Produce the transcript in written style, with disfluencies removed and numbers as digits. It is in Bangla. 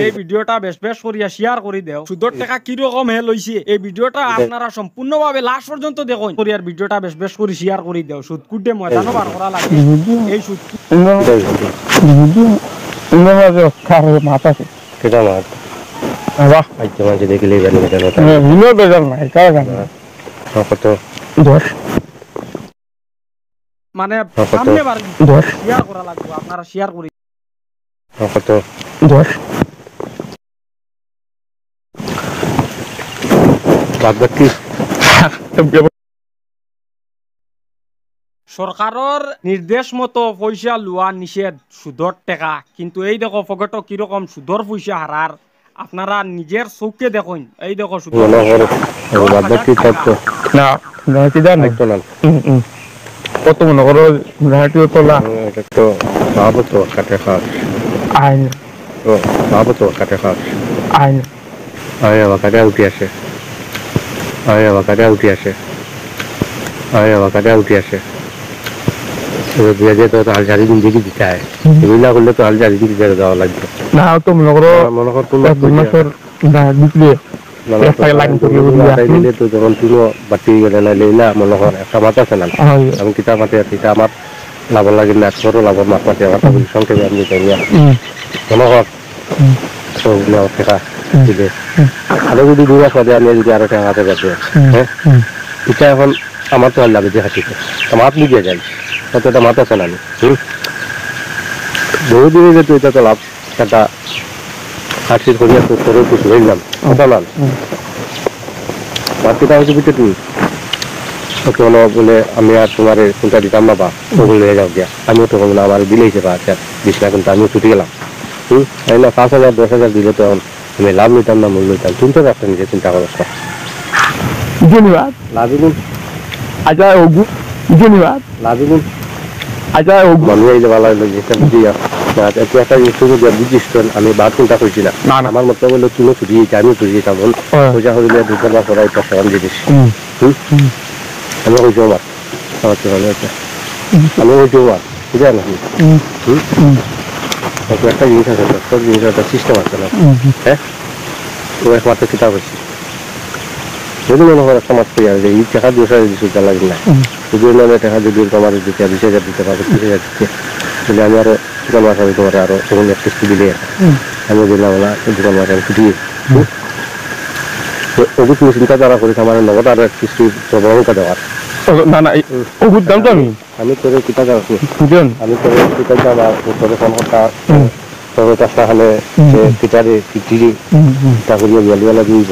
এই ভিডিওটা বেশ বেশ করিয়া শেয়ার করে দেও সুদর টাকা কি রকম হে লইছে এই ভিডিওটা আপনারা সম্পূর্ণভাবে লাস্ট পর্যন্ত দেখুন করিয়ার ভিডিওটা বেশ বেশ করে শেয়ার করে দেও সুদ কুটে ময়দানও বার করা লাগে এই সুদ মাথা কেটা মাত বাহ আইতে মাঝে দেখলে জানি না ভিন্ন বেজাল নাই কার গান কত 10 মানে সামনে বার শেয়ার করা লাগবে আপনারা শেয়ার করে কত 10 বাদবাকি সরকারের নির্দেশ মতো পয়সা লওয়া নিষেধ সুদর টাকা কিন্তু এই দেখো পকেট কিরকম সুদর পয়সা হারার আপনারা নিজের চোখে দেখুন এই দেখো সুদর বাদবাকি তো না নাকি জান তো না কত মনে করো ঘাটিও তোলা এটা তো বাবা তো কাটে খাস আইন তো বাবা তো কাটে খাস আইন আয় বাকাটা উঠে আসে আয় বাকাটা উঠে আসে আয় বাকাটা উঠে আসে বিয়ে যে তো হাল জারি দিন দেখি দিতে হয় এগুলা করলে তো হাল জারি দিন দিতে দেওয়া লাগবে না তো মনে করো মনে কর কোন মাসের না বিক্রি তো যখন তুলো বাতি গেলে না লেলা মনে কর একটা মাছ আছে না আমি কিতাব মাতি আছি আমার লাভ লাগে না ছোটো লাভর মাছ মাতি আমার সংক্ষেপে আমি মনে কর টাকা দিলে আরো যদি 2 মাস বাদে আমি যদি আরো টাকা হাতে কাছে হ্যাঁ এটা এখন আমার তো আর লাগে যে হাতিতে মাছ নিয়ে যাই কতটা মাছ আছে না আমি বহুদিনে যেত এটা তো লাভ একটা হাসির করিয়া তো তোর কিছু হইলাম কথা না মাছটা হচ্ছে বিটে তুই কোনো বলে আমি আর তোমার কোনটা দিতাম না বা ওগুলো হয়ে যাও গিয়া আমিও তো না আমার দিলেইছে বা আচ্ছা 20 টাকা কিন্তু আমিও ছুটি গেলাম তাই না 5,000 10,000 দিলে তো আমি লাভ নিতাম না মূল্য নিতাম তুমি তো একটা নিজে চিন্তা করো ধন্যবাদ লাভিগুন আচ্ছা ওগু ধন্যবাদ লাভিগুন আচ্ছা ওগু মানুষ এই যে ভালো যেটা বুঝিয়া একটা ইউটিউবে দিয়ে বুঝিস তো আমি বাদ চিন্তা করছি না আমার মতো বললো তুমিও ছুটি দিয়েছি আমিও ছুটি দিতাম পয়সা হইলে 2 মাস পরে একটা সেরম জিনিস আমি হয়েছি আমার আমার তো ভালো আছে আমি হয়েছি আমার বুঝা না একটা জিনিস আছে সব জিনিস একটা সিস্টেম আছে না হ্যাঁ তো একমাত্র কিতাব হয়েছি যদি মনে হয় একটা মাছ পেয়ে যাবে এই টাকা 2,000 দিতে লাগে না যদি অন্য টাকা যদি তোমার দিতে 20,000 দিতে পারবে 30,000 দিতে তাহলে আমি আরো 2 মাস আমি তোমার আরো তখন কিস্তি দিলে আমি দিলাম না 2 মাস আমি ছুটি ওগুলো তুমি চিন্তাধারা করিস আমার নগদ আরো কিস্তি প্রবণতা দেওয়ার না না ওগুর দাম তো আমি তোর কিতা যাচ্ছি আমি তোর কিতা যাবা তোর ফোন করতা তোর কাছে হলে কিতারে কিটি তা করিয়া গেলিওয়ালা দিয়ে